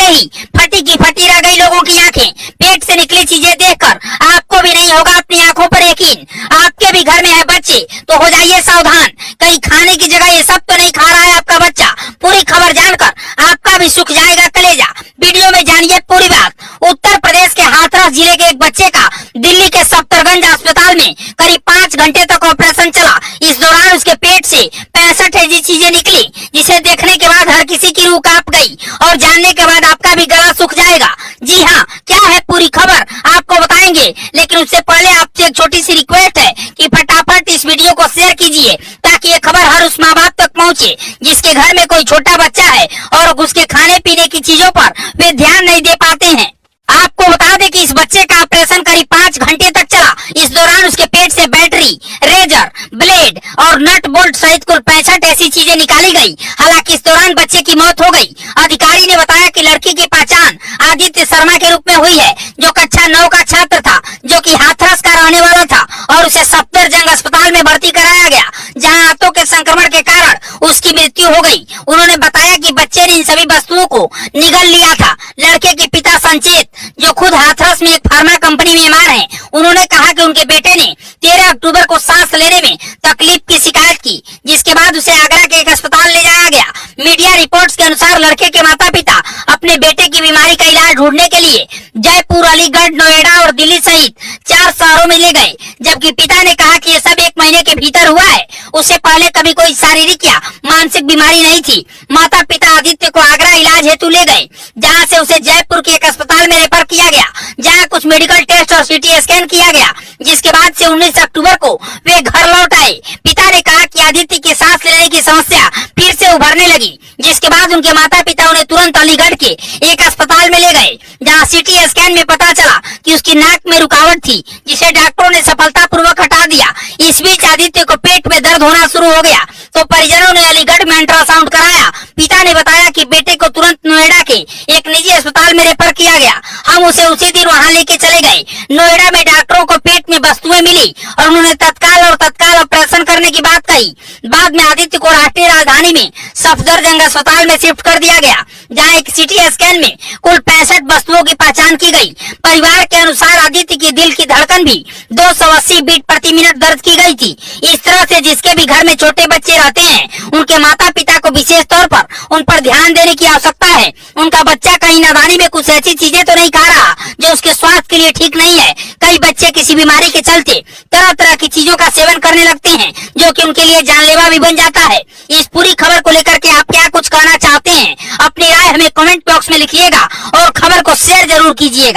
ही फटी की फटी रह गई लोगों की आंखें। पेट से निकली चीजें देखकर आपको भी नहीं होगा अपनी आंखों पर यकीन। आपके भी घर में है बच्चे तो हो जाइए सावधान, कहीं खाने की जगह ये सब तो नहीं खा रहा है आपका बच्चा। पूरी खबर जानकर आपका भी सूख जाएगा कलेजा। वीडियो में जानिए पूरी बात। उत्तर प्रदेश के हाथरस जिले के एक बच्चे का दिल्ली के सफदरगंज अस्पताल में करीब 5 घंटे तक ऑपरेशन चला। इस दौरान उसके पेट से 65 ऐसी चीजें निकली जिसे देखने के बाद हर किसी की रूह कांप गई और जानने के बाद आपका भी गला सूख जाएगा। जी हाँ, क्या है पूरी खबर आपको बताएंगे, लेकिन उससे पहले आपसे एक छोटी सी रिक्वेस्ट है कि फटाफट इस वीडियो को शेयर कीजिए ताकि ये खबर हर उस माँ बाप तक पहुँचे जिसके घर में कोई छोटा बच्चा है और उसके खाने पीने की चीजों पर वे ध्यान नहीं दे पाते हैं। आपको बता दें कि इस बच्चे का ऑपरेशन करीब 5 घंटे तक चला। इस दौरान उसके पेट से बैटरी, रेजर, ब्लेड और नट बोल्ट सहित कुल 65 ऐसी चीजें निकाली गई। हालांकि इस दौरान बच्चे की मौत हो गई। अधिकारी ने बताया कि लड़की की पहचान आदित्य शर्मा के रूप में हुई है, जो कक्षा 9 का छात्र था, जो कि हाथरस का रहने वाला था और उसे सफदरजंग अस्पताल में भर्ती कराया गया, जहां आंतों के संक्रमण के कारण उसकी मृत्यु हो गई। उन्होंने बताया कि बच्चे ने इन सभी वस्तुओं को निगल लिया था। लड़के के पिता संचेत, जो खुद हाथरस में एक फार्मा कंपनी में एमआर है, उन्होंने कहा कि उनके बेटे ने 13 अक्टूबर को सांस लेने में तकलीफ की शिकायत की, जिसके बाद उसे आगरा के एक अस्पताल ले जाया गया। मीडिया रिपोर्ट्स के अनुसार लड़के के माता पिता अपने बेटे की बीमारी का इलाज ढूंढने के लिए जयपुर, अलीगढ़, नोएडा और दिल्ली सहित 4 शहरों में ले गए, जबकि पिता ने कहा कि ये सब 1 महीने के भीतर हुआ है। उससे पहले कभी कोई शारीरिक या मानसिक बीमारी नहीं थी। माता पिता आदित्य को आगरा इलाज हेतु ले गए, जहाँ से उसे जयपुर के एक अस्पताल में रेफर किया गया, जहाँ कुछ मेडिकल टेस्ट और सीटी स्कैन किया गया, जिसके बाद से 19 अक्टूबर को वे घर लौट आए। पिता ने कहा कि आदित्य की सांस लेने की समस्या फिर से उभरने लगी, जिसके बाद उनके माता पिता उन्हें तुरंत अलीगढ़ के एक अस्पताल में ले गए, जहाँ सीटी स्कैन में पता चला कि उसकी नाक में रुकावट थी, जिसे डॉक्टरों ने सफलतापूर्वक हटा दिया। इस बीच आदित्य को पेट में दर्द होना शुरू हो गया तो परिजनों ने अलीगढ़ में अल्ट्रासाउंड कराया। पिता ने बताया कि बेटे को तुरंत नोएडा के एक निजी अस्पताल में रेफर किया गया। हम उसे उसी दिन वहां लेके चले गए। नोएडा में डॉक्टरों को पेट में वस्तुएं मिली और उन्होंने तत्काल ऑपरेशन करने की बात कही। बाद में आदित्य को राष्ट्रीय राजधानी में सफदरजंग अस्पताल में शिफ्ट कर दिया गया, जहाँ एक सीटी स्कैन में कुल 65 वस्तुओं की पहचान की गई। परिवार के अनुसार आदित्य की दिल की धड़कन भी 280 बीट प्रति मिनट दर्ज की गई थी। इस तरह से जिसके भी घर में छोटे बच्चे रहते हैं, उनके माता पिता को विशेष तौर पर उन पर ध्यान देने की आवश्यकता है। उनका बच्चा कहीं नादानी में कुछ ऐसी चीजें तो नहीं खा रहा जो उसके स्वास्थ्य के लिए ठीक नहीं है। कई बच्चे किसी बीमारी के चलते तरह तरह की चीजों का सेवन करने लगते हैं, जो कि उनके लिए जानलेवा भी बन जाता है। इस पूरी खबर को लेकर के आप क्या कुछ कहना चाहते हैं, अपनी राय हमें कमेंट बॉक्स में लिखिएगा और खबर को शेयर जरूर कीजिएगा।